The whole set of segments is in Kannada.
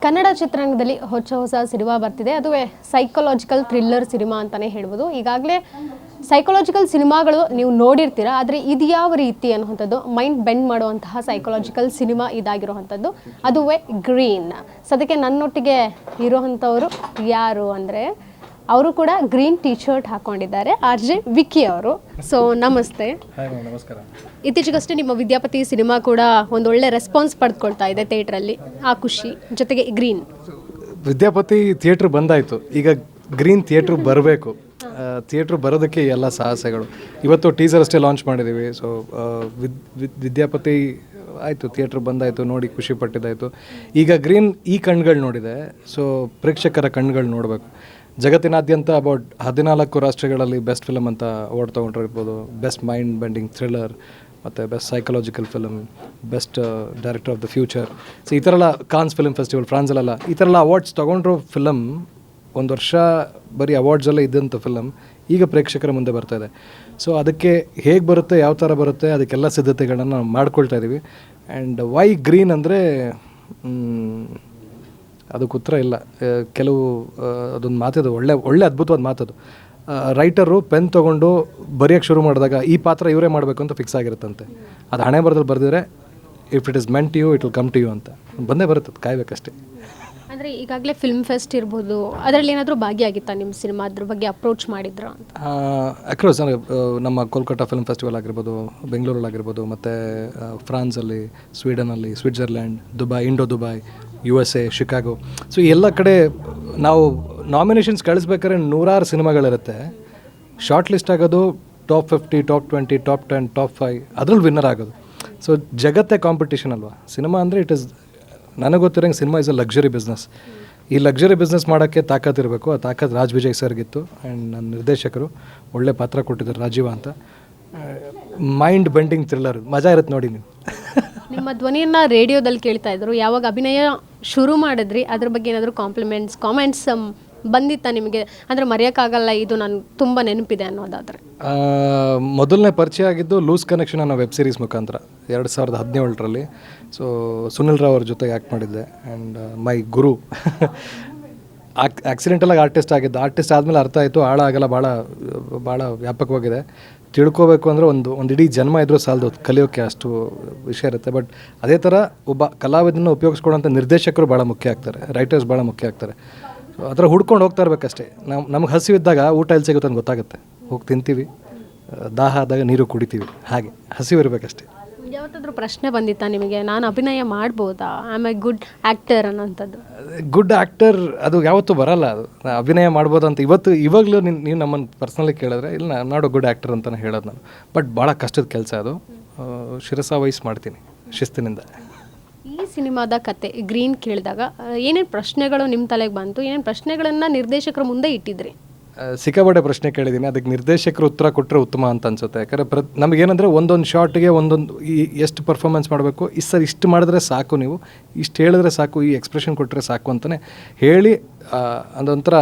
ಕನ್ನಡ ಚಿತ್ರರಂಗದಲ್ಲಿ ಹೊಸ ಸಿನಿಮಾ ಬರ್ತಿದೆ. ಅದುವೇ ಸೈಕಾಲಜಿಕಲ್ ಥ್ರಿಲ್ಲರ್ ಸಿನಿಮಾ ಅಂತಾನೆ ಹೇಳ್ಬೋದು. ಈಗಾಗಲೇ ಸೈಕಾಲಜಿಕಲ್ ಸಿನಿಮಾಗಳು ನೀವು ನೋಡಿರ್ತೀರಾ, ಆದರೆ ಇದು ಯಾವ ರೀತಿ ಅನ್ನುವಂಥದ್ದು ಮೈಂಡ್ ಬೆಂಡ್ ಮಾಡುವಂತಹ ಸೈಕಾಲಜಿಕಲ್ ಸಿನಿಮಾ ಇದಾಗಿರುವಂಥದ್ದು. ಅದುವೇ ಗ್ರೀನ್. ಸದ್ಯಕ್ಕೆ ನನ್ನೊಟ್ಟಿಗೆ ಇರುವಂಥವರು ಯಾರು ಅಂದರೆ ಅವರು ಕೂಡ ಗ್ರೀನ್ ಟೀ ಶರ್ಟ್ ಹಾಕೊಂಡಿದ್ದಾರೆ. RJ ವಿಕ್ಕಿ ಅವರು. ಸೊ ನಮಸ್ತೆ. ನಮಸ್ಕಾರ. ಇತ್ತೀಚೆಗಷ್ಟೇ ನಿಮ್ಮ ವಿದ್ಯಾಪತಿ ಸಿನಿಮಾ ಕೂಡ ಒಂದೊಳ್ಳೆ ರೆಸ್ಪಾನ್ಸ್ ಪಡೆದುಕೊಳ್ತಾ ಇದೆ ಥಿಯೇಟ್ರಲ್ಲಿ. ಆ ಖುಷಿ ಜೊತೆಗೆ ಗ್ರೀನ್ ವಿದ್ಯಾಪತಿ ಥಿಯೇಟ್ರ್ ಬಂದಾಯಿತು, ಈಗ ಗ್ರೀನ್ ಥಿಯೇಟ್ರ್ ಬರಬೇಕು. ಥಿಯೇಟ್ರ್ ಬರೋದಕ್ಕೆ ಎಲ್ಲ ಸಾಹಸಗಳು. ಇವತ್ತು ಟೀಸರ್ ಅಷ್ಟೇ ಲಾಂಚ್ ಮಾಡಿದ್ದೀವಿ. ಸೊ ವಿದ್ಯಾಪತಿ ಆಯಿತು, ಥಿಯೇಟ್ರ್ ಬಂದಾಯಿತು, ನೋಡಿ ಖುಷಿ ಪಟ್ಟಿದ್ದಾಯಿತು. ಈಗ ಗ್ರೀನ್ ಈ ಕಣ್ಗಳು ನೋಡಿದೆ, ಸೊ ಪ್ರೇಕ್ಷಕರ ಕಣ್ಗಳು ನೋಡಬೇಕು. ಜಗತ್ತಿನಾದ್ಯಂತ ಅಬೌಟ್ 14 ರಾಷ್ಟ್ರಗಳಲ್ಲಿ ಬೆಸ್ಟ್ ಫಿಲಮ್ ಅಂತ ಅವಾರ್ಡ್ ತೊಗೊಂಡಿರ್ಬೋದು. ಬೆಸ್ಟ್ ಮೈಂಡ್ ಬೆಂಡಿಂಗ್ ಥ್ರಿಲ್ಲರ್ ಮತ್ತು best psychological film, best director of the future. So ಈ ಥರ ಎಲ್ಲ ಕಾನ್ಸ್ ಫಿಲ್ಮ್ ಫೆಸ್ಟಿವಲ್ ಫ್ರಾನ್ಸಲ್ಲೆಲ್ಲ ಈ ಥರ ಎಲ್ಲ ಅವಾರ್ಡ್ಸ್ ತೊಗೊಂಡ್ರೋ ಫಿಲಮ್ ಒಂದು ವರ್ಷ ಬರೀ ಅವಾರ್ಡ್ಸಲ್ಲೇ ಇದ್ದಂಥ ಫಿಲಮ್ ಈಗ ಪ್ರೇಕ್ಷಕರ ಮುಂದೆ ಬರ್ತಾಯಿದೆ. ಸೊ ಅದಕ್ಕೆ ಹೇಗೆ ಬರುತ್ತೆ, ಯಾವ ಥರ ಬರುತ್ತೆ, ಅದಕ್ಕೆಲ್ಲ ಸಿದ್ಧತೆಗಳನ್ನು ಮಾಡ್ಕೊಳ್ತಾ ಇದ್ದೀವಿ. ಆ್ಯಂಡ್ ವೈ ಗ್ರೀನ್ ಅಂದರೆ ಅದಕ್ಕೆ ಉತ್ತರ ಇಲ್ಲ. ಕೆಲವು ಅದೊಂದು ಮಾತಿದು ಒಳ್ಳೆ ಅದ್ಭುತವಾದ ಮಾತದು. ರೈಟರು ಪೆನ್ ತೊಗೊಂಡು ಬರೆಯೋಕ್ಕೆ ಶುರು ಮಾಡಿದಾಗ ಈ ಪಾತ್ರ ಇವರೇ ಮಾಡಬೇಕು ಅಂತ ಫಿಕ್ಸ್ ಆಗಿರುತ್ತಂತೆ. ಅದು ಹಣೆ ಬರದಲ್ಲಿ ಬರೆದಿದ್ರೆ if it is meant you it will come to you ಅಂತ ಬಂದೇ ಬರುತ್ತೆ, ಕಾಯಬೇಕಷ್ಟೇ. ಅಂದರೆ ಈಗಾಗಲೇ ಫಿಲ್ಮ್ ಫೆಸ್ಟ್ ಇರ್ಬೋದು, ಅದರಲ್ಲಿ ಏನಾದರೂ ಭಾಗಿಯಾಗಿತ್ತಾ ನಿಮ್ಮ ಸಿನಿಮಾ? ಅದ್ರ ಬಗ್ಗೆ ಅಪ್ರೋಚ್ ಮಾಡಿದ್ರ ಅಂತ? ಅಕ್ರೋಸ್ ಅಂದರೆ ನಮ್ಮ ಕೋಲ್ಕತ್ತಾ ಫಿಲ್ಮ್ ಫೆಸ್ಟಿವಲ್ ಆಗಿರ್ಬೋದು, ಬೆಂಗಳೂರಲ್ಲಾಗಿರ್ಬೋದು, ಮತ್ತು ಫ್ರಾನ್ಸಲ್ಲಿ, ಸ್ವೀಡನಲ್ಲಿ, Switzerland, Dubai, Dubai, USA, Chicago. So ಎಲ್ಲ ಕಡೆ ನಾವು ನಾಮಿನೇಷನ್ಸ್ ಕಳಿಸ್ಬೇಕಾದ್ರೆ 100 ಸಿನಿಮಾಗಳಿರುತ್ತೆ. ಶಾರ್ಟ್ ಲಿಸ್ಟ್ ಆಗೋದು ಟಾಪ್ 50, ಟಾಪ್ 20, ಟಾಪ್ 10, ಟಾಪ್ 5, ಅದ್ರಲ್ಲಿ ವಿನ್ನರ್ ಆಗೋದು. ಸೊ ಜಗತ್ತೇ ಕಾಂಪಿಟೇಷನ್ ಅಲ್ವಾ ಸಿನಿಮಾ ಅಂದರೆ. ಇಟ್ ಇಸ್, ನನಗೆ ಗೊತ್ತಿರೋಂಗೆ cinema is a luxury business. ಈ ಲಕ್ಸುರಿ ಬಿಸ್ನೆಸ್ ಮಾಡೋಕ್ಕೆ ತಾಕತ್ತಿರಬೇಕು. ಆ ತಾಕತ್ತು ರಾಜ್ ವಿಜಯ್ ಸರ್ಗಿತ್ತು. ಆ್ಯಂಡ್ ನನ್ನ ನಿರ್ದೇಶಕರು ಒಳ್ಳೆ ಪಾತ್ರ ಕೊಟ್ಟಿದ್ದಾರೆ, ರಾಜೀವ ಅಂತ. ಮೈಂಡ್ ಬೆಂಡಿಂಗ್ ಥ್ರಿಲ್ಲರ್ ಮಜಾ ಇರುತ್ತೆ ನೋಡಿ ನೀವು. ನಿಮ್ಮ ಧ್ವನಿಯನ್ನು ರೇಡಿಯೋದಲ್ಲಿ ಕೇಳ್ತಾ ಇದ್ರು. ಯಾವಾಗ ಅಭಿನಯ ಶುರು ಮಾಡಿದ್ರಿ ಅದ್ರ ಬಗ್ಗೆ ಏನಾದರೂ ಕಾಮೆಂಟ್ಸ್ ಬಂದಿತ್ತಾ ನಿಮಗೆ? ಅಂದರೆ ಮರೆಯೋಕ್ಕಾಗಲ್ಲ, ಇದು ನಾನು ತುಂಬ ನೆನಪಿದೆ ಅನ್ನೋದಾದರೆ. ಮೊದಲನೇ ಪರಿಚಯ ಆಗಿದ್ದು ಲೂಸ್ ಕನೆಕ್ಷನ್ ಅನ್ನೋ ವೆಬ್ ಸೀರೀಸ್ ಮುಖಾಂತರ 2017ರಲ್ಲಿ. ಸೊ ಸುನಿಲ್ ರಾವ್ ಅವ್ರ ಜೊತೆಗೆ ಆ್ಯಕ್ಟ್ ಮಾಡಿದ್ದೆ. ಆ್ಯಂಡ್ ಮೈ ಗುರು ಆಕ್ಸಿಡೆಂಟಲಾಗಿ ಆರ್ಟಿಸ್ಟ್ ಆಗಿದ್ದು. ಆರ್ಟಿಸ್ಟ್ ಆದಮೇಲೆ ಅರ್ಥ ಆಯಿತು, ಆಳ ಆಗಲ್ಲ, ಭಾಳ ವ್ಯಾಪಕವಾಗಿದೆ. ತಿಳ್ಕೋಬೇಕು ಅಂದರೆ ಒಂದು ಇಡೀ ಜನ್ಮ ಇದ್ರೂ ಸಾಲದು ಕಲಿಯೋಕ್ಕೆ, ಅಷ್ಟು ವಿಷಯ ಇರುತ್ತೆ. ಬಟ್ ಅದೇ ಥರ ಒಬ್ಬ ಕಲಾವಿದನ್ನು ಉಪಯೋಗಿಸ್ಕೊಳ್ಳೋಂಥ ನಿರ್ದೇಶಕರು ಭಾಳ ಮುಖ್ಯ ಆಗ್ತಾರೆ, ರೈಟರ್ಸ್ ಭಾಳ ಮುಖ್ಯ ಆಗ್ತಾರೆ. ಸೊ ಆ ಥರ ಹುಡ್ಕೊಂಡು ಹೋಗ್ತಾ ಇರಬೇಕಷ್ಟೇ. ನಮ್ಗೆ ಹಸಿವಿದ್ದಾಗ ಊಟ ಎಲ್ಲಿ ಸಿಗುತ್ತೆ ಅಂತ ಗೊತ್ತಾಗುತ್ತೆ, ಹೋಗಿ ತಿಂತೀವಿ. ದಾಹ ಆದಾಗ ನೀರು ಕುಡಿತೀವಿ, ಹಾಗೆ ಹಸಿವು ಇರಬೇಕಷ್ಟೇ. ಯಾವತ್ತಾದ್ರೂ ಪ್ರಶ್ನೆ ಬಂದಿತ್ತಾ ನಿಮಗೆ, ನಾನು ಅಭಿನಯ ಮಾಡ್ಬೋದಾ, I am A good actor ಅನ್ನೋಂಥದ್ದು? ಗುಡ್ ಆ್ಯಕ್ಟರ್ ಅದು ಯಾವತ್ತೂ ಬರಲ್ಲ. ಅದು ಅಭಿನಯ ಮಾಡ್ಬೋದು ಅಂತ ಇವಾಗಲೂ ನೀವು ನಮ್ಮನ್ನು ಪರ್ಸ್ನಲಿ ಕೇಳಿದ್ರೆ ಇಲ್ಲ, ನಾಡೋ ಗುಡ್ ಆ್ಯಕ್ಟರ್ ಅಂತಲೇ ಹೇಳೋದು ನಾನು. ಬಟ್ ಭಾಳ ಕಷ್ಟದ ಕೆಲಸ ಅದು. ಶಿರಸಾವಹಿಸಿ ಮಾಡ್ತೀನಿ ಶಿಸ್ತಿನಿಂದ. ಈ ಸಿನಿಮಾದ ಕತೆ ಗ್ರೀನ್ ಕೇಳಿದಾಗ ಏನೇನು ಪ್ರಶ್ನೆಗಳು ನಿಮ್ಮ ತಲೆಗೆ ಬಂತು? ಏನೇನು ಪ್ರಶ್ನೆಗಳನ್ನು ನಿರ್ದೇಶಕರ ಮುಂದೆ ಇಟ್ಟಿದ್ರಿ? ಸಿಕ್ಕಾಪಟ್ಟೆ ಪ್ರಶ್ನೆ ಕೇಳಿದ್ದೀನಿ. ಅದಕ್ಕೆ ನಿರ್ದೇಶಕರು ಉತ್ತರ ಕೊಟ್ಟರೆ ಉತ್ತಮ ಅಂತ ಅನ್ಸುತ್ತೆ. ಯಾಕಂದರೆ ನಮಗೇನಂದರೆ ಒಂದೊಂದು ಶಾರ್ಟ್ಗೆ ಒಂದೊಂದು ಎಷ್ಟು ಪರ್ಫಾರ್ಮೆನ್ಸ್ ಮಾಡಬೇಕು, ಇಷ್ಟು ಮಾಡಿದ್ರೆ ಸಾಕು, ನೀವು ಇಷ್ಟು ಹೇಳಿದ್ರೆ ಸಾಕು, ಈ ಎಕ್ಸ್ಪ್ರೆಷನ್ ಕೊಟ್ಟರೆ ಸಾಕು ಅಂತಲೇ ಹೇಳಿ ಅದೊಂಥರ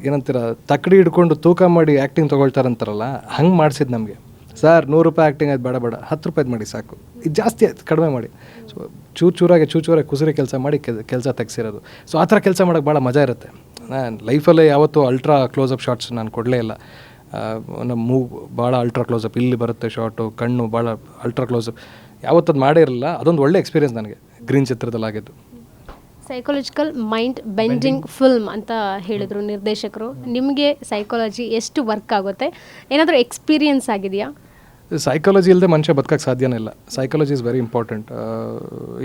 ಏನಂತೀರ, ತಕ್ಕಡಿ ಹಿಡ್ಕೊಂಡು ತೂಕ ಮಾಡಿ ಆ್ಯಕ್ಟಿಂಗ್ ತೊಗೊಳ್ತಾರಂತಾರಲ್ಲ, ಹಂಗೆ ಮಾಡಿಸಿದ್ದು ನಮಗೆ. ಸರ್ 100 ರೂಪಾಯಿ ಆ್ಯಕ್ಟಿಂಗ್ ಆಯ್ತು, ಬೇಡ 10 ರೂಪಾಯ್ದು ಮಾಡಿ ಸಾಕು, ಇದು ಜಾಸ್ತಿ ಆಯ್ತು ಕಡಿಮೆ ಮಾಡಿ. ಸೊ ಚೂರಾಗಿ ಕುಸಿರಿ ಕೆಲಸ ಮಾಡಿ ಕೆಲಸ ತೆಗ್ಸಿರೋದು. ಸೊ ಆ ಥರ ಕೆಲಸ ಮಾಡೋಕ್ಕೆ ಭಾಳ ಮಜಾ ಇರುತ್ತೆ. ನಾನು ಲೈಫಲ್ಲೇ ಯಾವತ್ತೂ ಅಲ್ಟ್ರಾ ಕ್ಲೋಸಪ್ ಶಾರ್ಟ್ಸ್ ನಾನು ಕೊಡಲೇ ಇಲ್ಲ. ನಮ್ಮ ಮೂಗು ಭಾಳ ಅಲ್ಟ್ರಾ ಕ್ಲೋಸಪ್, ಇಲ್ಲಿ ಬರುತ್ತೆ ಶಾರ್ಟು, ಕಣ್ಣು ಭಾಳ ಅಲ್ಟ್ರಾ ಕ್ಲೋಸಪ್, ಯಾವತ್ತದು ಮಾಡೇ ಇರಲಿಲ್ಲ. ಅದೊಂದು ಒಳ್ಳೆ ಎಕ್ಸ್ಪೀರಿಯೆನ್ಸ್ ನನಗೆ ಗ್ರೀನ್ ಚಿತ್ರದಲ್ಲಾಗಿದ್ದು. ಸೈಕಾಲಜಿಕಲ್ ಮೈಂಡ್ ಬೆಂಡಿಂಗ್ ಫಿಲ್ಮ್ ಅಂತ ಹೇಳಿದರು ನಿರ್ದೇಶಕರು. ನಿಮಗೆ ಸೈಕಾಲಜಿ ಎಷ್ಟು ವರ್ಕ್ ಆಗುತ್ತೆ, ಏನಾದರೂ ಎಕ್ಸ್ಪೀರಿಯನ್ಸ್ ಆಗಿದೆಯಾ? ಸೈಕಾಲಜಿ ಇಲ್ಲದೆ ಮನುಷ್ಯ ಬದುಕೋಕ್ಕೆ ಸಾಧ್ಯನೇ ಇಲ್ಲ. Psychology is very important.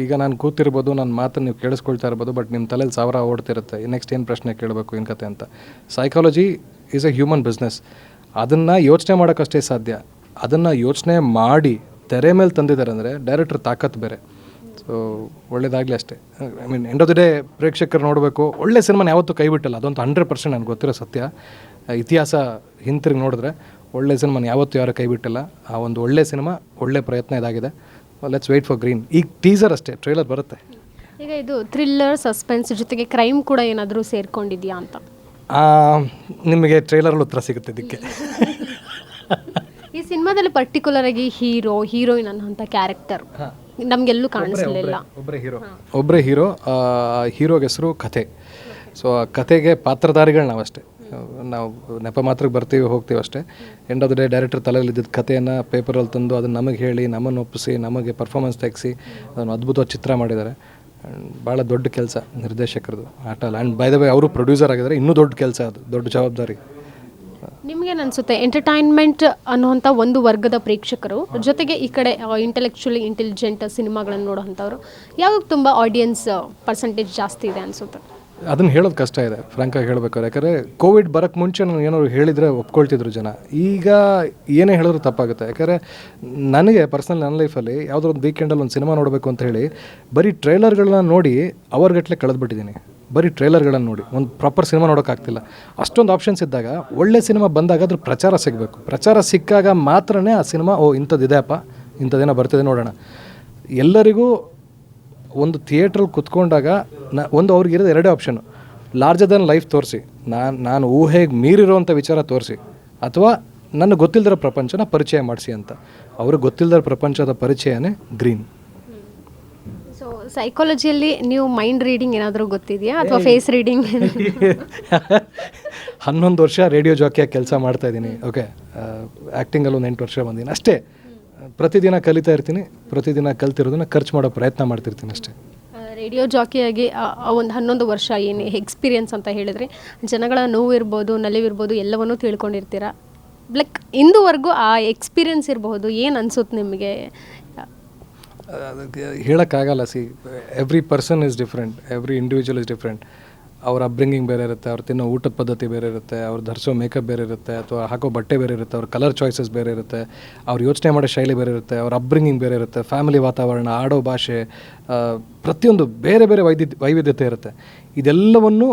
ಈಗ ನಾನು ಕೂತಿರ್ಬೋದು, ನನ್ನ ಮಾತನ್ನು ನೀವು ಕೇಳಿಸ್ಕೊಳ್ತಾ ಇರ್ಬೋದು, ಬಟ್ ನಿಮ್ಮ ತಲೆಯಲ್ಲಿ 1000 ಓಡ್ತಿರುತ್ತೆ, ನೆಕ್ಸ್ಟ್ ಏನು ಪ್ರಶ್ನೆ ಕೇಳಬೇಕು, ಏನು ಕತೆ ಅಂತ. Psychology is A human business. ಅದನ್ನು ಯೋಚನೆ ಮಾಡೋಕ್ಕಷ್ಟೇ ಸಾಧ್ಯ. ಅದನ್ನು ಯೋಚನೆ ಮಾಡಿ ತೆರೆ ಮೇಲೆ ತಂದಿದ್ದಾರೆ ಅಂದರೆ ಡೈರೆಕ್ಟ್ರ್ ತಾಕತ್ತು ಬೇರೆ. ಸೊ ಒಳ್ಳೇದಾಗಲಿ ಅಷ್ಟೇ. I mean end of the day ಪ್ರೇಕ್ಷಕರು ನೋಡಬೇಕು. ಒಳ್ಳೆ ಸಿನಿಮಾನ ಯಾವತ್ತೂ ಕೈ ಬಿಟ್ಟಲ್ಲ, ಅದಂತೂ 100% ನನಗೆ ಗೊತ್ತಿರೋ ಸತ್ಯ. ಇತಿಹಾಸ ಹಿಂತಿರುಗಿ ನೋಡಿದ್ರೆ ಒಳ್ಳೆ ಸಿನಿಮಾನ ಯಾವತ್ತೂ ಯಾರು ಕೈ ಬಿಟ್ಟಿಲ್ಲ. ಆ ಒಂದು ಒಳ್ಳೆ ಸಿನಿಮಾ, ಒಳ್ಳೆ ಪ್ರಯತ್ನ ಇದಾಗಿದೆ. Let's wait for green. ಈಗ ಟೀಸರ್ ಅಷ್ಟೇ, ಟ್ರೈಲರ್ ಬರುತ್ತೆ. ಈಗ ಇದು ಥ್ರಿಲ್ಲರ್, ಸಸ್ಪೆನ್ಸ್ ಜೊತೆಗೆ ಕ್ರೈಮ್ ಕೂಡ ಏನಾದರೂ ಸೇರ್ಕೊಂಡಿದೆಯಾ ಅಂತ? ನಿಮಗೆ ಟ್ರೈಲರಲ್ಲಿ ಉತ್ತರ ಸಿಗುತ್ತೆ ಇದಕ್ಕೆ. ಈ ಸಿನಿಮಾದಲ್ಲಿ ಪರ್ಟಿಕ್ಯುಲರ್ ಆಗಿ ಹೀರೋ ಹೀರೋಯಿನ್ ಅನ್ನೋಂಥ ಕ್ಯಾರೆಕ್ಟರ್ ನಮಗೆಲ್ಲೂ ಕಾಣಿಸ್ಲಿಲ್ಲ. ಒಬ್ಬರೇ ಹೀರೋಗೆ ಹೆಸರು ಕಥೆ. ಸೊ ಆ ಕಥೆಗೆ ಪಾತ್ರಧಾರಿಗಳು ನಾವಷ್ಟೇ, ನಾವು ನೆಪ ಮಾತ್ರಕ್ಕೆ ಬರ್ತೀವಿ ಹೋಗ್ತೀವಿ ಅಷ್ಟೇ. End of the day director ತಲೆಯಲ್ಲಿ ಇದ್ದಿದ್ದು ಕಥೆಯನ್ನು ಪೇಪರಲ್ಲಿ ತಂದು ಅದನ್ನು ನಮಗೆ ಹೇಳಿ, ನಮ್ಮನ್ನು ಒಪ್ಪಿಸಿ, ನಮಗೆ ಪರ್ಫಾರ್ಮೆನ್ಸ್ ತೆಗೆಸಿ ಅದನ್ನು ಅದ್ಭುತವಾದ ಚಿತ್ರ ಮಾಡಿದ್ದಾರೆ. ಭಾಳ ದೊಡ್ಡ ಕೆಲಸ ನಿರ್ದೇಶಕರದು ಆಟ ಅಲ್ಲ. ಆ್ಯಂಡ್ ಬೈ ದ ವೇ ಅವರು ಪ್ರೊಡ್ಯೂಸರ್ ಆಗಿದ್ದಾರೆ, ಇನ್ನೂ ದೊಡ್ಡ ಕೆಲಸ, ಅದು ದೊಡ್ಡ ಜವಾಬ್ದಾರಿ. ನಿಮಗೇನು ಅನಿಸುತ್ತೆ, ಎಂಟರ್ಟೈನ್ಮೆಂಟ್ ಅನ್ನುವಂಥ ಒಂದು ವರ್ಗದ ಪ್ರೇಕ್ಷಕರು ಜೊತೆಗೆ ಈ ಕಡೆ ಇಂಟೆಲೆಕ್ಚುಲಿ ಇಂಟೆಲಿಜೆಂಟ್ ಸಿನಿಮಾಗಳನ್ನು ನೋಡೋವಂಥವ್ರು ಯಾವಾಗ ತುಂಬ ಆಡಿಯನ್ಸ್ ಪರ್ಸೆಂಟೇಜ್ ಜಾಸ್ತಿ ಇದೆ ಅನಿಸುತ್ತೆ? ಅದನ್ನು ಹೇಳೋದು ಕಷ್ಟ ಇದೆ ಫ್ರಾಂಕಾಗಿ ಹೇಳಬೇಕಾದ್ರೆ. ಯಾಕಂದರೆ ಕೋವಿಡ್ ಬರೋಕ್ಕೆ ಮುಂಚೆ ನಾನು ಏನಾದ್ರು ಹೇಳಿದರೆ ಒಪ್ಕೊಳ್ತಿದ್ರು ಜನ. ಈಗ ಏನೇ ಹೇಳಿದ್ರು ತಪ್ಪಾಗುತ್ತೆ. ಯಾಕಂದರೆ ನನಗೆ ಪರ್ಸ್ನಲ್ ನನ್ನ ಲೈಫಲ್ಲಿ ಯಾವುದೋ ಒಂದು ವೀಕೆಂಡಲ್ಲಿ ಒಂದು ಸಿನಿಮಾ ನೋಡಬೇಕು ಅಂತ ಹೇಳಿ ಬರೀ ಟ್ರೈಲರ್ಗಳನ್ನ ನೋಡಿ ಅವರ್ಗಟ್ಟಲೆ ಕಳೆದ್ಬಿಟ್ಟಿದ್ದೀನಿ. ಬರೀ ಟ್ರೈಲರ್ಗಳನ್ನು ನೋಡಿ ಒಂದು ಪ್ರಾಪರ್ ಸಿನಿಮಾ ನೋಡೋಕ್ಕಾಗ್ತಿಲ್ಲ. ಅಷ್ಟೊಂದು ಆಪ್ಷನ್ಸ್ ಇದ್ದಾಗ ಒಳ್ಳೆ ಸಿನಿಮಾ ಬಂದಾಗ ಅದ್ರ ಪ್ರಚಾರ ಸಿಗಬೇಕು. ಪ್ರಚಾರ ಸಿಕ್ಕಾಗ ಮಾತ್ರನೇ ಆ ಸಿನಿಮಾ ಇಂಥದ್ದಿದೆಯಪ್ಪ, ಇಂಥದ್ದೇನೋ ಬರ್ತಿದೆ ನೋಡೋಣ. ಎಲ್ಲರಿಗೂ ಒಂದು ಥಿಯೇಟ್ರಲ್ಲಿ ಕುತ್ಕೊಂಡಾಗ ಅವ್ರಿಗಿರೋದು ಎರಡೇ ಆಪ್ಷನ್ನು: ಲಾರ್ಜರ್ ದೆನ್ ಲೈಫ್ ತೋರಿಸಿ, ನಾನು ಊಹೆಗೆ ಮೀರಿರೋವಂಥ ವಿಚಾರ ತೋರಿಸಿ, ಅಥವಾ ನನಗೆ ಗೊತ್ತಿಲ್ಲದಿರೋ ಪ್ರಪಂಚನ ಪರಿಚಯ ಮಾಡಿಸಿ ಅಂತ. ಅವ್ರಿಗೆ ಗೊತ್ತಿಲ್ಲದಿರೋ ಪ್ರಪಂಚದ ಪರಿಚಯನೇ ಗ್ರೀನ್. ಸೊ ಸೈಕಾಲಜಿಯಲ್ಲಿ ನೀವು ಮೈಂಡ್ ರೀಡಿಂಗ್ ಏನಾದರೂ ಗೊತ್ತಿದೆಯಾ ಅಥವಾ ಫೇಸ್ ರೀಡಿಂಗ್? 11 ವರ್ಷ ರೇಡಿಯೋ ಜಾಕಿಯಾಗಿ ಕೆಲಸ ಮಾಡ್ತಾಯಿದ್ದೀನಿ. ಓಕೆ, ಆ್ಯಕ್ಟಿಂಗಲ್ಲಿ ಒಂದು 8 ವರ್ಷ ಬಂದೀನಿ ಅಷ್ಟೇ. ಪ್ರತಿದಿನ ಕಲಿತಾ ಇರ್ತೀನಿ, ಪ್ರತಿದಿನ ಕಲ್ತಿರೋದನ್ನ ಖರ್ಚು ಮಾಡೋ ಪ್ರಯತ್ನ ಮಾಡ್ತಿರ್ತೀನಿ ಅಷ್ಟೇ. ರೇಡಿಯೋ ಜಾಕಿಯಾಗಿ ಒಂದು 11 ವರ್ಷ ಏನು ಎಕ್ಸ್ಪೀರಿಯನ್ಸ್ ಅಂತ ಹೇಳಿದರೆ, ಜನಗಳ ನೋವು ಇರ್ಬೋದು, ನಲಿವಿರ್ಬೋದು, ಎಲ್ಲವನ್ನೂ ತಿಳ್ಕೊಂಡಿರ್ತೀರ. ಲೈಕ್ ಇಂದುವರೆಗೂ ಆ ಎಕ್ಸ್ಪೀರಿಯನ್ಸ್ ಇರಬಹುದು, ಏನು ಅನಿಸುತ್ತೆ ನಿಮಗೆ? ಹೇಳೋಕ್ಕಾಗಲ್ಲ. Every person is different, every individual is different. ಅವ್ರ ಅಪ್ಬ್ರಿಂಗಿಂಗ್ ಬೇರೆ ಇರುತ್ತೆ, ಅವ್ರು ತಿನ್ನೋ ಊಟದ ಪದ್ಧತಿ ಬೇರೆ ಇರುತ್ತೆ, ಅವ್ರು ಧರಿಸೋ ಮೇಕಪ್ ಬೇರೆ ಇರುತ್ತೆ, ಅಥವಾ ಹಾಕೋ ಬಟ್ಟೆ ಬೇರೆ ಇರುತ್ತೆ, ಅವ್ರ ಕಲರ್ ಚಾಯ್ಸಸ್ ಬೇರೆ ಇರುತ್ತೆ, ಅವ್ರು ಯೋಚನೆ ಮಾಡೋ ಶೈಲಿ ಬೇರೆ ಇರುತ್ತೆ, ಅವ್ರ ಅಪ್ಬ್ರಿಂಗಿಂಗ್ ಬೇರೆ ಇರುತ್ತೆ, ಫ್ಯಾಮಿಲಿ ವಾತಾವರಣ, ಆಡೋ ಭಾಷೆ, ಪ್ರತಿಯೊಂದು ಬೇರೆ ಬೇರೆ ವೈವಿಧ್ಯತೆ ಇರುತ್ತೆ. ಇದೆಲ್ಲವನ್ನು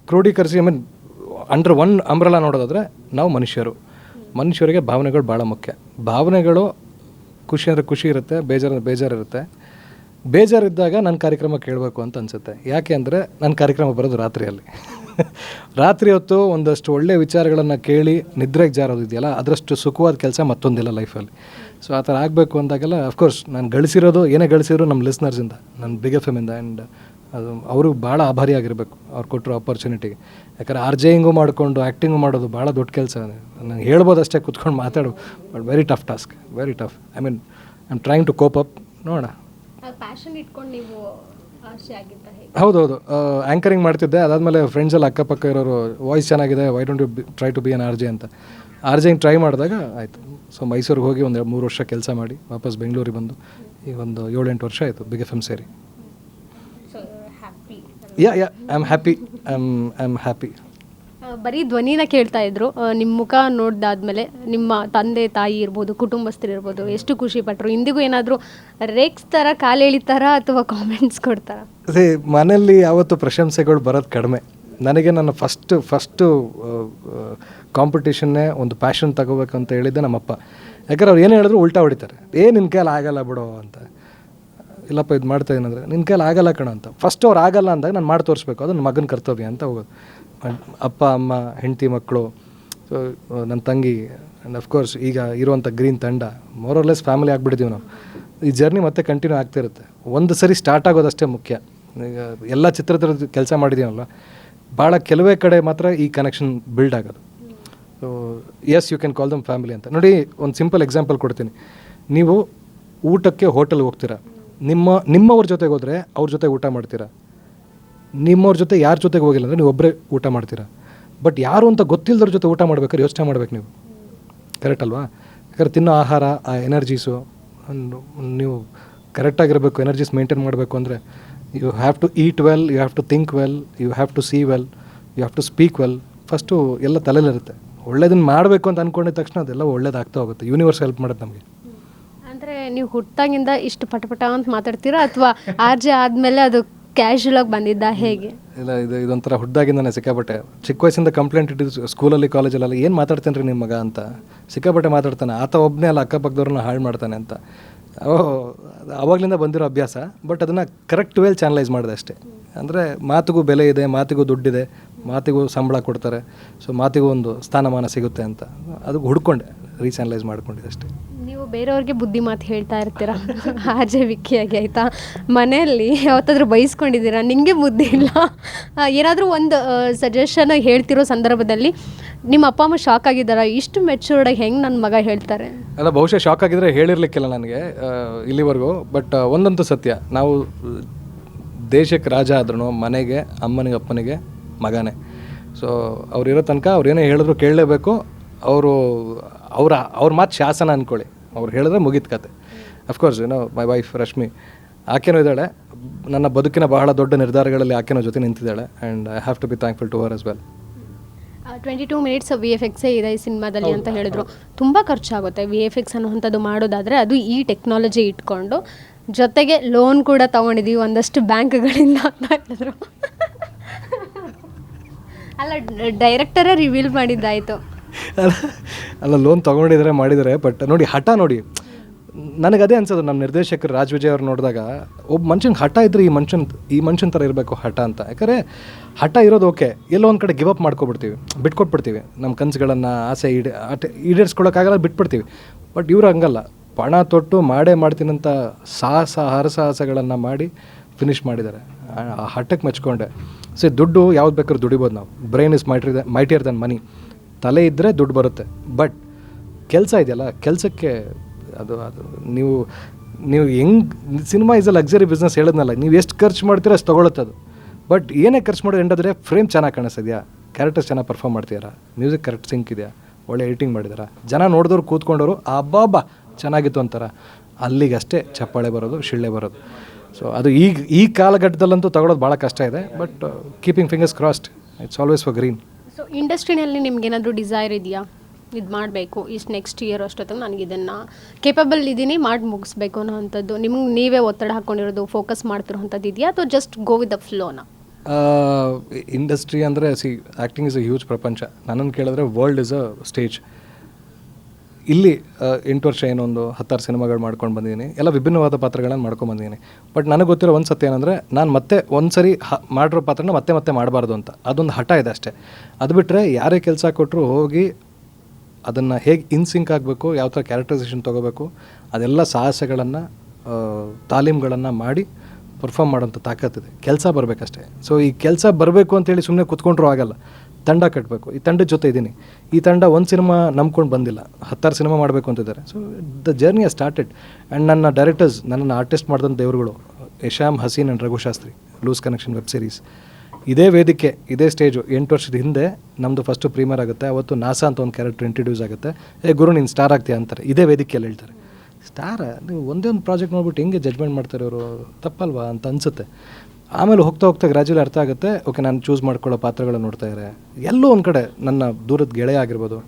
ಕ್ರೋಢೀಕರಿಸಿ ಅಂಡರ್ ಒನ್ ಅಂಬ್ರೆಲಾ ನೋಡೋದಾದರೆ ನಾವು ಮನುಷ್ಯರಿಗೆ ಭಾವನೆಗಳು ಭಾಳ ಮುಖ್ಯ. ಭಾವನೆಗಳು ಖುಷಿ ಅಂದರೆ ಖುಷಿ ಇರುತ್ತೆ, ಬೇಜಾರಿರುತ್ತೆ. ಬೇಜಾರಿದ್ದಾಗ ನನ್ನ ಕಾರ್ಯಕ್ರಮ ಕೇಳಬೇಕು ಅಂತ ಅನಿಸುತ್ತೆ. ಯಾಕೆ ಅಂದರೆ ನನ್ನ ಕಾರ್ಯಕ್ರಮ ಬರೋದು ರಾತ್ರಿಯಲ್ಲಿ. ರಾತ್ರಿ ಹೊತ್ತು ಒಂದಷ್ಟು ಒಳ್ಳೆಯ ವಿಚಾರಗಳನ್ನು ಕೇಳಿ ನಿದ್ರೆಗೆ ಜಾರೋದಿದೆಯಲ್ಲ, ಅದರಷ್ಟು ಸುಖವಾದ ಕೆಲಸ ಮತ್ತೊಂದಿಲ್ಲ ಲೈಫಲ್ಲಿ. ಸೊ ಆ ಥರ ಆಗಬೇಕು ಅಂದಾಗೆಲ್ಲ ಅಫ್ಕೋರ್ಸ್ ನಾನು ಏನೇ ಗಳಿಸಿದ್ರು ನಮ್ಮ ಲಿಸ್ನರ್ಸಿಂದ, ನನ್ನ ಬಿಗ್ ಎಫ್.ಎಮ್ಮಿಂದ. ಆ್ಯಂಡ್ ಅದು ಅವರು ಭಾಳ ಆಭಾರಿಯಾಗಿರಬೇಕು ಅವ್ರು ಕೊಟ್ಟರು ಆಪರ್ಚುನಿಟಿಗೆ. ಯಾಕಂದರೆ ಆರ್ಜೆಯಿಂಗು ಮಾಡಿಕೊಂಡು ಆ್ಯಕ್ಟಿಂಗು ಮಾಡೋದು ಭಾಳ ದೊಡ್ಡ ಕೆಲಸ. ನಾನು ಹೇಳ್ಬೋದು ಅಷ್ಟೇ ಕೂತ್ಕೊಂಡು ಮಾತಾಡು, but very tough task, very tough. I am trying to cope up. ನೋಡೋಣ. ಪ್ಯಾಷನ್ ಇಟ್ಕೊಂಡು ನೀವು ಆಸೆ ಆಗಿದ್ದ? ಹೌದೌದು, ಆ್ಯಂಕರಿಂಗ್ ಮಾಡ್ತಿದ್ದೆ. ಅದಾದಮೇಲೆ ಫ್ರೆಂಡ್ಸೆಲ್ಲ ಅಕ್ಕಪಕ್ಕ ಇರೋರು ವಾಯ್ಸ್ ಚೆನ್ನಾಗಿದೆ, why don't you try to be an RJ ಅಂತ. ಆರ್ಜೆಂಗ್ ಟ್ರೈ ಮಾಡಿದಾಗ ಆಯಿತು. ಸೊ ಮೈಸೂರಿಗೆ ಹೋಗಿ ಒಂದು 3 ವರ್ಷ ಕೆಲಸ ಮಾಡಿ ವಾಪಸ್ ಬೆಂಗಳೂರಿಗೆ ಬಂದು ಈಗ ಒಂದು 7-8 ವರ್ಷ ಆಯಿತು ಬಿಗ್ ಎಫ್ ಎಮ್ ಸೇರಿ. I am happy. ಬರೀ ಧ್ವನಿನ ಕೇಳ್ತಾ ಇದ್ರು, ನಿಮ್ಮ ಮುಖ ನೋಡಿದಾದ್ಮೇಲೆ ನಿಮ್ಮ ತಂದೆ ತಾಯಿ ಇರ್ಬೋದು, ಕುಟುಂಬಸ್ಥರು ಇರ್ಬೋದು, ಎಷ್ಟು ಖುಷಿ ಪಟ್ಟರು? ಇಂದಿಗೂ ಏನಾದರೂ ರೇಗಿಸ್ತಾರ, ಕಾಲು ಎಳಿತಾರ ಅಥವಾ ಕಾಮೆಂಟ್ಸ್ ಕೊಡ್ತಾರ? ಅದೇ ಮನೆಯಲ್ಲಿ ಯಾವತ್ತು ಪ್ರಶಂಸೆಗಳು ಬರೋದು ಕಡಿಮೆ. ನನಗೆ ನನ್ನ ಫಸ್ಟು ಕಾಂಪಿಟೇಷನ್ನೇ ಒಂದು ಪ್ಯಾಷನ್ ತಗೋಬೇಕಂತ ಹೇಳಿದ್ದೆ ನಮ್ಮಪ್ಪ. ಯಾಕಂದ್ರೆ ಅವ್ರು ಏನು ಹೇಳಿದ್ರು ಉಲ್ಟಾ ಹೊಡಿತಾರೆ. ನಿನ್ನ ಕೈಲಿ ಆಗಲ್ಲ ಬಿಡೋ ಅಂತ. ಇಲ್ಲಪ್ಪ ಇದು ಮಾಡ್ತಾಯಿದ್ದೀನಿ ಅಂದರೆ ನಿನ್ನ ಕೈಲಿ ಆಗಲ್ಲ ಕಣ ಅಂತ. ಫಸ್ಟ್ ಅವ್ರು ಆಗಲ್ಲ ಅಂದಾಗ ನಾನು ಮಾಡಿ ತೋರಿಸ್ಬೇಕು, ಅದು ನನ್ನ ಮಗನ ಕರ್ತವ್ಯ ಅಂತ ಹೋಗೋದು. ಅಪ್ಪ ಅಮ್ಮ, ಹೆಂಡತಿ, ಮಕ್ಕಳು, ಸೊ ನನ್ನ ತಂಗಿ, ಆ್ಯಂಡ್ ಅಫ್ಕೋರ್ಸ್ ಈಗ ಇರುವಂಥ ಗ್ರೀನ್ ತಂಡ, ಮೋರ್ ಆರ್ ಲೆಸ್ ಫ್ಯಾಮಿಲಿ ಆಗಿಬಿಟ್ಟಿದ್ದೀವಿ ನಾವು. ಈ ಜರ್ನಿ ಮತ್ತೆ ಕಂಟಿನ್ಯೂ ಆಗ್ತಿರುತ್ತೆ. ಒಂದು ಸರಿ ಸ್ಟಾರ್ಟ್ ಆಗೋದಷ್ಟೇ ಮುಖ್ಯ. ಈಗ ಎಲ್ಲ ಚಿತ್ರದಲ್ಲಿ ಕೆಲಸ ಮಾಡಿದ್ದೀನಲ್ಲ, ಭಾಳ ಕೆಲವೇ ಕಡೆ ಮಾತ್ರ ಈ ಕನೆಕ್ಷನ್ ಬಿಲ್ಡ್ ಆಗೋದು. So you can call them family ಅಂತ. ನೋಡಿ, ಒಂದು ಸಿಂಪಲ್ ಎಕ್ಸಾಂಪಲ್ ಕೊಡ್ತೀನಿ. ನೀವು ಊಟಕ್ಕೆ ಹೋಟೆಲ್ಗೆ ಹೋಗ್ತೀರಾ, ನಿಮ್ಮವ್ರ ಜೊತೆಗೆ ಹೋದರೆ ಅವ್ರ ಜೊತೆ ಊಟ ಮಾಡ್ತೀರಾ. ನಿಮ್ಮವ್ರ ಜೊತೆ ಯಾರ ಜೊತೆಗೆ ಹೋಗಿಲ್ಲ ಅಂದರೆ ನೀವು ಒಬ್ಬರೇ ಊಟ ಮಾಡ್ತೀರಾ. ಬಟ್ ಯಾರು ಅಂತ ಗೊತ್ತಿಲ್ಲದ್ರ ಜೊತೆ ಊಟ ಮಾಡ್ಬೇಕಾದ್ರೆ ಯೋಚನೆ ಮಾಡ್ಬೇಕು ನೀವು. ಕರೆಕ್ಟ್ ಅಲ್ವಾ? ಯಾಕಂದ್ರೆ ತಿನ್ನೋ ಆಹಾರ, ಆ ಎನರ್ಜೀಸು ನೀವು ಕರೆಕ್ಟಾಗಿರಬೇಕು. ಎನರ್ಜೀಸ್ ಮೇಂಟೈನ್ ಮಾಡಬೇಕು ಅಂದರೆ you have to eat well, you have to think well, you have to see well, you have to speak well. First ಎಲ್ಲ ತಲೆಯಲ್ಲಿರುತ್ತೆ. ಒಳ್ಳೇದನ್ನು ಮಾಡಬೇಕು ಅಂತ ಅಂದ್ಕೊಂಡಿದ ತಕ್ಷಣ ಅದೆಲ್ಲ ಒಳ್ಳೇದಾಗ್ತಾ ಹೋಗುತ್ತೆ. ಯೂನಿವರ್ಸ್ ಹೆಲ್ಪ್ ಮಾಡೋದು ನಮಗೆ. ಅಂದರೆ ನೀವು ಹುಟ್ಟಾಗಿಂದ ಇಷ್ಟು ಪಟ ಅಂತ ಮಾತಾಡ್ತೀರಾ ಅಥವಾ ಆರ್ಜೆ ಆದಮೇಲೆ ಅದು ಕ್ಯಾಶುಯಲ್ ಆಗಿ ಬಂದಿದ್ದ, ಹೇಗೆ? ಇಲ್ಲ, ಇದೊಂಥರ ಹುಡ್ದಾಗಿಂದಾನೆ ಸಿಕ್ಕಾಪಟ್ಟೆ. ಚಿಕ್ಕ ವಯಸ್ಸಿಂದ ಕಂಪ್ಲೇಂಟ್ ಇಟ್ಟಿದ್ದು ಸ್ಕೂಲಲ್ಲಿ, ಕಾಲೇಜಲ್ಲೆಲ್ಲ, ಏನು ಮಾತಾಡ್ತೇನೆ ರೀ ನಿಮ್ಮ ಮಗ ಅಂತ. ಸಿಕ್ಕಾಪಟ್ಟೆ ಮಾತಾಡ್ತಾನೆ. ಆತ ಒಬ್ಬನೇ ಅಲ್ಲ, ಅಕ್ಕಪಕ್ಕದವ್ರನ್ನ ಹಾಳು ಮಾಡ್ತಾನೆ ಅಂತ. ಅವಾಗಲಿಂದ ಬಂದಿರೋ ಅಭ್ಯಾಸ. ಬಟ್ ಅದನ್ನು ಕರೆಕ್ಟ್ ವೇಲ್ ಚಾನಲೈಸ್ ಮಾಡಿದೆ ಅಷ್ಟೇ. ಅಂದರೆ ಮಾತಿಗೂ ಬೆಲೆ ಇದೆ, ಮಾತಿಗೂ ದುಡ್ಡಿದೆ, ಮಾತಿಗೂ ಸಂಬಳ ಕೊಡ್ತಾರೆ. ಸೊ ಮಾತಿಗೂ ಒಂದು ಸ್ಥಾನಮಾನ ಸಿಗುತ್ತೆ ಅಂತ ಅದು ಹುಡ್ಕೊಂಡೆ, ರೀಚಾನಲೈಸ್ ಮಾಡ್ಕೊಂಡಿದ್ದೆ ಅಷ್ಟೇ. ನೀವು ಬೇರೆಯವ್ರಿಗೆ ಬುದ್ಧಿ ಮಾತು ಹೇಳ್ತಾ ಇರ್ತೀರಾ ಆಜೆ ವಿಕ್ಕಿಯಾಗಿ ಆಯಿತಾ, ಮನೆಯಲ್ಲಿ ಯಾವತ್ತಾದ್ರೂ ಬೈಸ್ಕೊಂಡಿದ್ದೀರಾ ನಿಮಗೆ ಬುದ್ಧಿ ಇಲ್ಲ, ಏನಾದರೂ ಒಂದು ಸಜೆಷನ್ ಹೇಳ್ತಿರೋ ಸಂದರ್ಭದಲ್ಲಿ ನಿಮ್ಮ ಅಪ್ಪ ಅಮ್ಮ ಶಾಕ್ ಆಗಿದ್ದಾರಾ, ಇಷ್ಟು ಮೆಚೂರ್ಡಾಗಿ ಹೆಂಗೆ ನನ್ನ ಮಗ ಹೇಳ್ತಾರೆ? ಅಲ್ಲ, ಬಹುಶಃ ಶಾಕ್ ಆಗಿದ್ರೆ ಹೇಳಿರ್ಲಿಕ್ಕಿಲ್ಲ ನನಗೆ ಇಲ್ಲಿವರೆಗೂ. ಬಟ್ ಒಂದಂತೂ ಸತ್ಯ, ನಾವು ದೇಶಕ್ಕೆ ರಾಜ ಆದ್ರೂ ಮನೆಗೆ ಅಮ್ಮನಿಗೆ ಅಪ್ಪನಿಗೆ ಮಗನೇ. ಸೊ ಅವ್ರಿರೋ ತನಕ ಅವ್ರು ಏನೇ ಹೇಳಿದ್ರು ಕೇಳಲೇಬೇಕು. ಅವ್ರ ಮಾತು ಶಾಸನ ಅಂದ್ಕೊಳ್ಳಿ, ಅವ್ರು ಹೇಳಿದ್ರೆ ಮುಗಿದ ಕತೆ. ಅಫ್ಕೋರ್ಸ್ ಮೈ ವೈಫ್ ರಶ್ಮಿ, ಆಕೆನೂ ಇದ್ದಾಳೆ, ನನ್ನ ಬದುಕಿನ ಬಹಳ ದೊಡ್ಡ ನಿರ್ಧಾರಗಳಲ್ಲಿ ಆಕೆನೋ ಜೊತೆ ನಿಂತಿದ್ದಾಳೆ. And I have to be thankful to her as well. 22 minutes VFX ಇದೆ ಈ ಸಿನಿಮಾದಲ್ಲಿ ಅಂತ ಹೇಳಿದ್ರು. ತುಂಬ ಖರ್ಚಾಗುತ್ತೆ VFX ಅನ್ನುವಂಥದ್ದು ಮಾಡೋದಾದರೆ, ಅದು ಈ ಟೆಕ್ನಾಲಜಿ ಇಟ್ಕೊಂಡು, ಜೊತೆಗೆ ಲೋನ್ ಕೂಡ ತೊಗೊಂಡಿದ್ದೀವಿ ಒಂದಷ್ಟು ಬ್ಯಾಂಕ್ಗಳಿಂದ ಅಂತ ಹೇಳಿದ್ರು. ಅಲ್ಲ, ಡೈರೆಕ್ಟರೇ ರಿವೀಲ್ ಮಾಡಿದ್ದಾಯಿತು. ಅಲ್ಲ, ಲೋನ್ ತೊಗೊಂಡಿದ್ರೆ ಮಾಡಿದರೆ. ಬಟ್ ನೋಡಿ, ಹಠ ನೋಡಿ, ನನಗೆ ಅದೇ ಅನ್ಸೋದು. ನಮ್ಮ ನಿರ್ದೇಶಕರು ರಾಜ್ ವಿಜಯ್ ಅವ್ರು ನೋಡಿದಾಗ, ಒಬ್ಬ ಮನುಷ್ಯನಿಗೆ ಹಠ ಇದ್ದರೆ ಈ ಮನುಷ್ಯನ ಥರ ಇರಬೇಕು ಹಠ ಅಂತ. ಯಾಕಂದರೆ ಹಠ ಇರೋದು ಓಕೆ, ಎಲ್ಲೋ ಒಂದು ಕಡೆ ಗಿವ್ ಅಪ್ ಮಾಡ್ಕೊಬಿಡ್ತೀವಿ, ಬಿಟ್ಕೊಟ್ಬಿಡ್ತೀವಿ. ನಮ್ಮ ಕನಸುಗಳನ್ನು ಆಸೆ ಈಡೇರಿಸ್ಕೊಳಕ್ಕಾಗಲ್ಲ, ಬಿಟ್ಬಿಡ್ತೀವಿ. ಬಟ್ ಇವರು ಹಂಗಲ್ಲ, ಪಣ ತೊಟ್ಟು ಮಾಡೇ ಮಾಡ್ತೀನಂತ ಹರಸಾಹಸಗಳನ್ನು ಮಾಡಿ ಫಿನಿಷ್ ಮಾಡಿದ್ದಾರೆ. ಆ ಹಠಕ್ಕೆ ಮೆಚ್ಕೊಂಡೆ. ದುಡ್ಡು ಯಾವ್ದು ಬೇಕಾದ್ರೂ ದುಡಿಬೋದು ನಾವು. ಬ್ರೈನ್ ಇಸ್ ಮೈಟಿಯರ್ ದನ್ ಮನಿ. ತಲೆ ಇದ್ದರೆ ದುಡ್ಡು ಬರುತ್ತೆ. ಬಟ್ ಕೆಲಸ ಇದೆಯಲ್ಲ, ಕೆಲಸಕ್ಕೆ ಅದು ನೀವು ಹೆಂಗೆ, cinema is a luxury business ಹೇಳಿದ್ನಲ್ಲ, ನೀವು ಎಷ್ಟು ಖರ್ಚು ಮಾಡ್ತೀರೋ ಅಷ್ಟು ತೊಗೊಳುತ್ತೆ ಅದು. ಬಟ್ ಏನೇ ಖರ್ಚು ಮಾಡೋದು ಎಂದಾದರೆ ಫ್ರೇಮ್ ಚೆನ್ನಾಗಿ ಕಾಣಿಸ್ತಿದೆಯಾ, ಕ್ಯಾರೆಕ್ಟರ್ಸ್ ಚೆನ್ನಾಗಿ ಪರ್ಫಾರ್ಮ್ ಮಾಡ್ತೀರಾ, ಮ್ಯೂಸಿಕ್ ಕರೆಕ್ಟ್ ಸಿಂಕ್ ಇದೆಯಾ, ಒಳ್ಳೆ ಎಡಿಟಿಂಗ್ ಮಾಡಿದಾರ, ಜನ ನೋಡಿದವ್ರು ಕೂತ್ಕೊಂಡವರು ಅಬ್ಬಾ ಚೆನ್ನಾಗಿತ್ತು ಅಂತಾರ, ಅಲ್ಲಿಗಷ್ಟೇ ಚಪ್ಪಾಳೆ ಬರೋದು, ಶಿಳ್ಳೆ ಬರೋದು. ಸೊ ಅದು ಈ ಕಾಲಘಟ್ಟದಲ್ಲಂತೂ ತಗೊಳ್ಳೋದು ಭಾಳ ಕಷ್ಟ ಇದೆ. But keeping fingers crossed, it's always for Green. So ಇಂಡಸ್ಟ್ರಿನಲ್ಲಿ ನಿಮ್ಗೇನಾದರೂ ಡಿಸೈರ್ ಇದೆಯಾ, ಇದು ಮಾಡಬೇಕು, ಇಷ್ಟು ನೆಕ್ಸ್ಟ್ ಇಯರ್ ಅಷ್ಟೊತ್ತಿಗೆ ನನಗೆ ಇದನ್ನು ಕೇಪಬಲ್ ಇದ್ದೀನಿ, ಮಾಡಿ ಮುಗಿಸ್ಬೇಕು ಅನ್ನೋವಂಥದ್ದು ನಿಮ್ಗೆ ನೀವೇ ಒತ್ತಡ ಹಾಕ್ಕೊಂಡಿರೋದು, ಫೋಕಸ್ ಮಾಡ್ತಿರೋವಂಥದ್ದು ಇದೆಯಾ, ಅಥವಾ ಜಸ್ಟ್ ಗೋ ವಿತ್ ದ ಫ್ಲೋನ? ಇಂಡಸ್ಟ್ರಿ ಅಂದರೆ ಆ್ಯಕ್ಟಿಂಗ್ ಇಸ್ ಅ ಹ್ಯೂಜ್ ಪ್ರಪಂಚ. ನನ್ನನ್ನು ಕೇಳಿದ್ರೆ ವರ್ಲ್ಡ್ ಇಸ್ ಅ ಸ್ಟೇಜ್. ಇಲ್ಲಿ 8 ವರ್ಷ ಏನೊಂದು 10 ಸಿನಿಮಾಗಳು ಮಾಡ್ಕೊಂಡು ಬಂದಿದ್ದೀನಿ, ಎಲ್ಲ ವಿಭಿನ್ನವಾದ ಪಾತ್ರಗಳನ್ನು ಮಾಡ್ಕೊಂಡು ಬಂದಿದ್ದೀನಿ. ಬಟ್ ನನಗೆ ಗೊತ್ತಿರೋ ಒಂದು ಸತ್ಯ ಏನಂದರೆ, ನಾನು ಮತ್ತೆ ಒಂದು ಸರಿ ಮಾಡಿರೋ ಪಾತ್ರನ ಮತ್ತೆ ಮಾಡಬಾರ್ದು ಅಂತ, ಅದೊಂದು ಹಠ ಇದೆ ಅಷ್ಟೇ. ಅದು ಬಿಟ್ಟರೆ ಯಾರೇ ಕೆಲಸ ಕೊಟ್ಟರು ಹೋಗಿ ಅದನ್ನು ಹೇಗೆ ಇನ್ಸಿಂಕ್ ಆಗಬೇಕು, ಯಾವ ಥರ ಕ್ಯಾರೆಕ್ಟರೈಸೇಷನ್ ತೊಗೋಬೇಕು, ಅದೆಲ್ಲ ಸಾಹಸಗಳನ್ನು ತಾಲೀಮ್ಗಳನ್ನು ಮಾಡಿ ಪರ್ಫಾರ್ಮ್ ಮಾಡೋಂಥ ತಾಕತ್ತಿದೆ. ಕೆಲಸ ಬರಬೇಕಷ್ಟೇ. ಸೊ ಈ ಕೆಲಸ ಬರಬೇಕು ಅಂತೇಳಿ ಸುಮ್ಮನೆ ಕೂತ್ಕೊಂಡ್ರೂ ಆಗಲ್ಲ, ತಂಡ ಕಟ್ಟಬೇಕು. ಈ ತಂಡದ ಜೊತೆ ಇದ್ದೀನಿ. ಈ ತಂಡ ಒಂದು ಸಿನಿಮಾ ನಂಬ್ಕೊಂಡು ಬಂದಿಲ್ಲ, 10 ಸಿನಿಮಾ ಮಾಡಬೇಕು ಅಂತಿದ್ದಾರೆ. So the journey are started. And ನನ್ನ ಡೈರೆಕ್ಟರ್ಸ್, ನನ್ನನ್ನು ಆರ್ಟಿಸ್ಟ್ ಮಾಡಿದಂಥ ದೇವರುಗಳು Yasham, Haseen and Raghushastri, loose connection web series. ಇದೇ ವೇದಿಕೆ, ಇದೇ ಸ್ಟೇಜು 8 ವರ್ಷದ ಹಿಂದೆ ನಮ್ಮದು ಫಸ್ಟು ಪ್ರೀಮಿಯರ್ ಆಗುತ್ತೆ. ಅವತ್ತು ನಾಸಾ ಅಂತ ಒಂದು ಕ್ಯಾರೆಕ್ಟರ್ ಇಂಟ್ರಡ್ಯೂಸ್ ಆಗುತ್ತೆ. ಗುರು ನೀನು ಸ್ಟಾರ್ ಆಗ್ತೀಯ ಅಂತಾರೆ. ಇದೇ ವೇದಿಕೆಯಲ್ಲಿ ಹೇಳ್ತಾರೆ. ಸ್ಟಾರ, ನೀವು ಒಂದೇ ಒಂದು ಪ್ರಾಜೆಕ್ಟ್ ನೋಡ್ಬಿಟ್ಟು ಹೆಂಗೆ ಜಡ್ಜ್ಮೆಂಟ್ ಮಾಡ್ತಾರೆ ಇವರು, ತಪ್ಪಲ್ವಾ ಅಂತ ಅನಿಸುತ್ತೆ. ಆಮೇಲೆ ಹೋಗ್ತಾ ಗ್ರ್ಯಾಜುವಲಿ ಅರ್ಥ ಆಗುತ್ತೆ, ಓಕೆ ನಾನು ಚೂಸ್ ಮಾಡ್ಕೊಳ್ಳೋ ಪಾತ್ರಗಳು ನೋಡ್ತಾ ಇದ್ದಾರೆ. ಎಲ್ಲೋ ಒಂದು ಕಡೆ ನನ್ನ ದೂರದ ಗೆಳೆಯ ಆಗಿರ್ಬೋದು,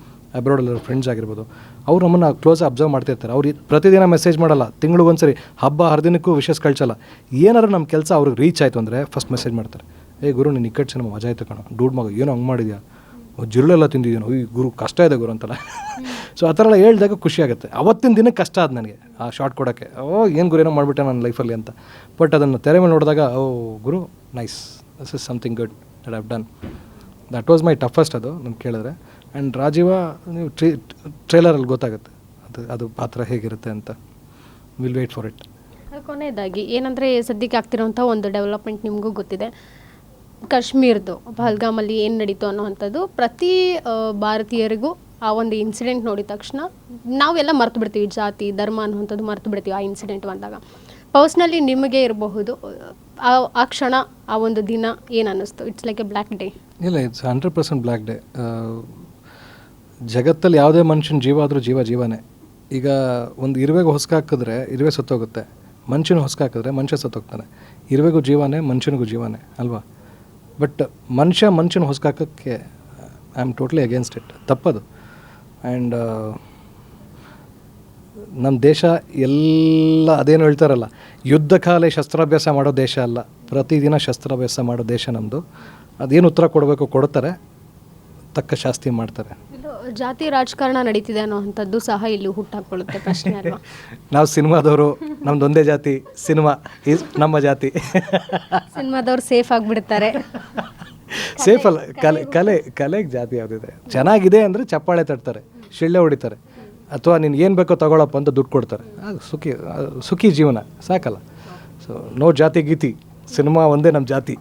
ಅಬ್ರಾಡಲ್ಲಿರೋ ಫ್ರೆಂಡ್ಸ್ ಆಗಿರ್ಬೋದು, ಅವ್ರು ನಮ್ಮನ್ನು ಕ್ಲೋಸ್ ಅಬ್ಸರ್ವ್ ಮಾಡ್ತಿರ್ತಾರೆ. ಅವ್ರು ಪ್ರತಿದಿನ ಮೆಸೇಜ್ ಮಾಡಲ್ಲ, ತಿಂಗಳಿಗೊಂದ್ಸರಿ, ಹಬ್ಬ ಹರಿದಿನಕ್ಕೂ ವಿಶಸ್ ಕಳ್ಸಲ್ಲ. ಏನಾದ್ರು ನಮ್ಮ ಕೆಲಸ ಅವ್ರಿಗೆ ರೀಚ್ ಆಯಿತು ಅಂದರೆ ಫಸ್ಟ್ ಮೆಸೇಜ್ ಮಾಡ್ತಾರೆ, ಗುರು ನೀನು ಇಕ್ಕಟ್ಟು ಸಿನಿಮಾ ಮಜಾ ಆಯ್ತು ಕಣೋ, ಡೂಡ್ ಮಗ ಏನೋ ಹಂಗೆ ಮಾಡಿದ್ಯಾ, ಜಿರಳೆಲ್ಲ ತಿಂದಿದ್ದೀನೋ, ಈ ಗುರು ಕಷ್ಟ ಇದೆ ಗುರು ಅಂತಲ್ಲ. ಸೊ ಆ ಥರ ಎಲ್ಲ ಹೇಳಿದಾಗ ಖುಷಿ ಆಗುತ್ತೆ. ಅವತ್ತಿನ ದಿನಕ್ಕೆ ಕಷ್ಟ ಆದ ನನಗೆ ಆ ಶಾರ್ಟ್ ಕೊಡೋಕ್ಕೆ, ಏನು ಗುರು ಏನೋ ಮಾಡಿಬಿಟ್ಟೆ ನನ್ನ ಲೈಫಲ್ಲಿ ಅಂತ. ಬಟ್ ಅದನ್ನು ತೆರೆ ಮೇಲೆ ನೋಡಿದಾಗ, ಗುರು nice, this is something good that I've done. That was my toughest ಅದು ನಾನು ಕೇಳಿದ್ರೆ. ಆ್ಯಂಡ್ ರಾಜೀವ, ನೀವು ಟ್ರೇಲರಲ್ಲಿ ಗೊತ್ತಾಗುತ್ತೆ ಅದು ಪಾತ್ರ ಹೇಗಿರುತ್ತೆ ಅಂತ. Will wait for it. ಕೊನೆಯದಾಗಿ ಏನಂದರೆ, ಸದ್ಯಕ್ಕೆ ಆಗ್ತಿರೋಂಥ ಒಂದು ಡೆವಲಪ್ಮೆಂಟ್ ನಿಮಗೂ ಗೊತ್ತಿದೆ, ಕಾಶ್ಮೀರದ್ದು ಪಹಲ್ಗಾಮಲ್ಲಿ ಏನು ನಡೀತು ಅನ್ನೋವಂಥದ್ದು ಪ್ರತಿ ಭಾರತೀಯರಿಗೂ ಆ ಒಂದು ಇನ್ಸಿಡೆಂಟ್ ನೋಡಿದ ತಕ್ಷಣ ನಾವೆಲ್ಲ ಮರ್ತು ಬಿಡ್ತೀವಿ, ಜಾತಿ ಧರ್ಮ ಅನ್ನುವಂಥದ್ದು ಮರ್ತು ಬಿಡ್ತೀವಿ ಆ ಇನ್ಸಿಡೆಂಟ್ ಬಂದಾಗ. ಪರ್ಸ್ನಲಿ ನಿಮಗೆ ಇರಬಹುದು ಆ ಕ್ಷಣ, ಆ ಒಂದು ದಿನ ಏನು ಅನ್ನಿಸ್ತು? It's like A black day. ಇಲ್ಲ, ಇಟ್ಸ್ 100% ಬ್ಲ್ಯಾಕ್ ಡೇ. ಜಗತ್ತಲ್ಲಿ ಯಾವುದೇ ಮನುಷ್ಯನ ಜೀವ ಆದರೂ ಜೀವನೇ. ಈಗ ಒಂದು ಇರುವೆಗೆ ಹೊಸ್ಕ ಹಾಕಿದ್ರೆ ಇರುವೆ ಸತ್ತೋಗುತ್ತೆ, ಮನುಷ್ಯನ ಹೊಸ್ಕ ಹಾಕಿದ್ರೆ ಮನುಷ್ಯ ಸತ್ತೋಗ್ತಾನೆ. ಇರುವೆಗೂ ಜೀವನೇ, ಮನುಷ್ಯನಿಗೂ ಜೀವನೇ ಅಲ್ವಾ? ಬಟ್ ಮನುಷ್ಯನ ಹೊಸ್ಕ ಹಾಕೋಕ್ಕೆ I am totally against it, ತಪ್ಪದು. ಆ್ಯಂಡ್ ನಮ್ಮ ದೇಶ ಎಲ್ಲ ಅದೇನು ಹೇಳ್ತಾರಲ್ಲ, ಯುದ್ಧ ಕಾಲೇ ಶಸ್ತ್ರಾಭ್ಯಾಸ ಮಾಡೋ ದೇಶ ಅಲ್ಲ, ಪ್ರತಿದಿನ ಶಸ್ತ್ರಾಭ್ಯಾಸ ಮಾಡೋ ದೇಶ ನಮ್ಮದು. ಅದೇನು ಉತ್ತರ ಕೊಡಬೇಕು ಕೊಡ್ತಾರೆ, ತಕ್ಕ ಶಾಸ್ತಿ ಮಾಡ್ತಾರೆ. ಜಾತಿ ರಾಜಕಾರಣ ನಡೀತಿದೆ ಅನ್ನೋವಂಥದ್ದು ಸಹ ಇಲ್ಲಿ ಹುಟ್ಟಾಕೊಳ್ಳುತ್ತೆ ಪ್ರಶ್ನೆ ಅಲ್ವಾ? ನಾವು ಸಿನಿಮಾದವರು, ನಮ್ದು ಒಂದೇ ಜಾತಿ, ಸಿನಿಮಾ ಈಸ್ ನಮ್ಮ ಜಾತಿ. ಸಿನಿಮಾದವ್ರು ಸೇಫ್ ಆಗಿಬಿಡ್ತಾರೆ. ಸೇಫ್ ಅಲ್ಲ, ಕಲೆಗೆ ಜಾತಿ ಯಾವುದಿದೆ? ಚೆನ್ನಾಗಿದೆ ಅಂದರೆ ಚಪ್ಪಾಳೆ ತಟ್ತಾರೆ, ಶಿಳ್ಳೆ ಹೊಡಿತಾರೆ. ಅಥವಾ ನೀನು ಏನು ಬೇಕೋ ತಗೊಳಪ್ಪ ಅಂತ ದುಡ್ಡು ಕೊಡ್ತಾರೆ. ಅದು ಸುಖಿ ಜೀವನ ಸಾಕಲ್ಲ. ಸೊ ನೋ ಜಾತಿ ಗೀತಿ, ಸಿನಿಮಾ ಒಂದೇ ನಮ್ಮ ಜಾತಿ.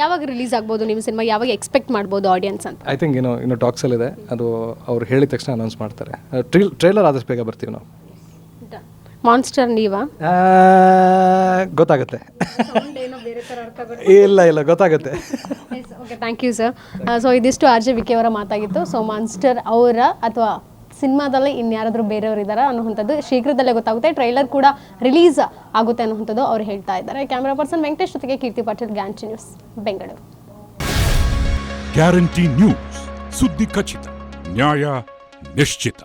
ಯಾವಾಗ ರಿಲೀಸ್ ಆಗ್ಬೋದು ನಿಮ್ಮ ಸಿನಿಮಾ, ಯಾವಾಗ ಎಕ್ಸ್ಪೆಕ್ಟ್ ಮಾಡ್ಬೋದು ಆಡಿಯನ್ಸ್ ಅಂತ? ಐ ಥಿಂಕ್ ಇನ್ನು ಟಾಕ್ಸಲ್ಲಿದೆ, ಅದು ಅವ್ರು ಹೇಳಿದ ತಕ್ಷಣ ಅನೌನ್ಸ್ ಮಾಡ್ತಾರೆ. ಟ್ರೇಲರ್ ಆದಷ್ಟು ಬೇಗ ಬರ್ತೀವಿ ನಾವು. ಮಾನ್ಸ್ಟರ್ ನೀವಾ? ಗೊತ್ತಾಗುತ್ತೆ. ಇಲ್ಲ ಗೊತ್ತಾಗುತ್ತೆ. Okay, thank you sir. So ಇದಿಷ್ಟು RJ ವಿಕೆ ಅವರ ಮಾತಾಗಿತ್ತು. ಸೊ ಮಾನ್ಸ್ಟರ್ ಅವರ ಅಥವಾ ಸಿನಿಮಾದಲ್ಲಿ ಇನ್ಯಾರಾದರೂ ಬೇರೆಯವರು ಇದ್ದಾರಾ ಅನ್ನುವಂಥದ್ದು ಶೀಘ್ರದಲ್ಲೇ ಗೊತ್ತಾಗುತ್ತೆ. ಟ್ರೈಲರ್ ಕೂಡ ರಿಲೀಸ್ ಆಗುತ್ತೆ ಅನ್ನುವಂಥದ್ದು ಅವ್ರು ಹೇಳ್ತಾ ಇದ್ದಾರೆ. ಕ್ಯಾಮ್ರಾ ಪರ್ಸನ್ ವೆಂಕಟೇಶ್ ಜೊತೆಗೆ ಕೀರ್ತಿ ಪಾಟೀಲ್, ಗ್ಯಾರಂಟಿ ನ್ಯೂಸ್, ಬೆಂಗಳೂರು. ಗ್ಯಾರಂಟಿ ನ್ಯೂಸ್, ಸುದ್ದಿ ಖಚಿತ, ನ್ಯಾಯ ನಿಶ್ಚಿತ.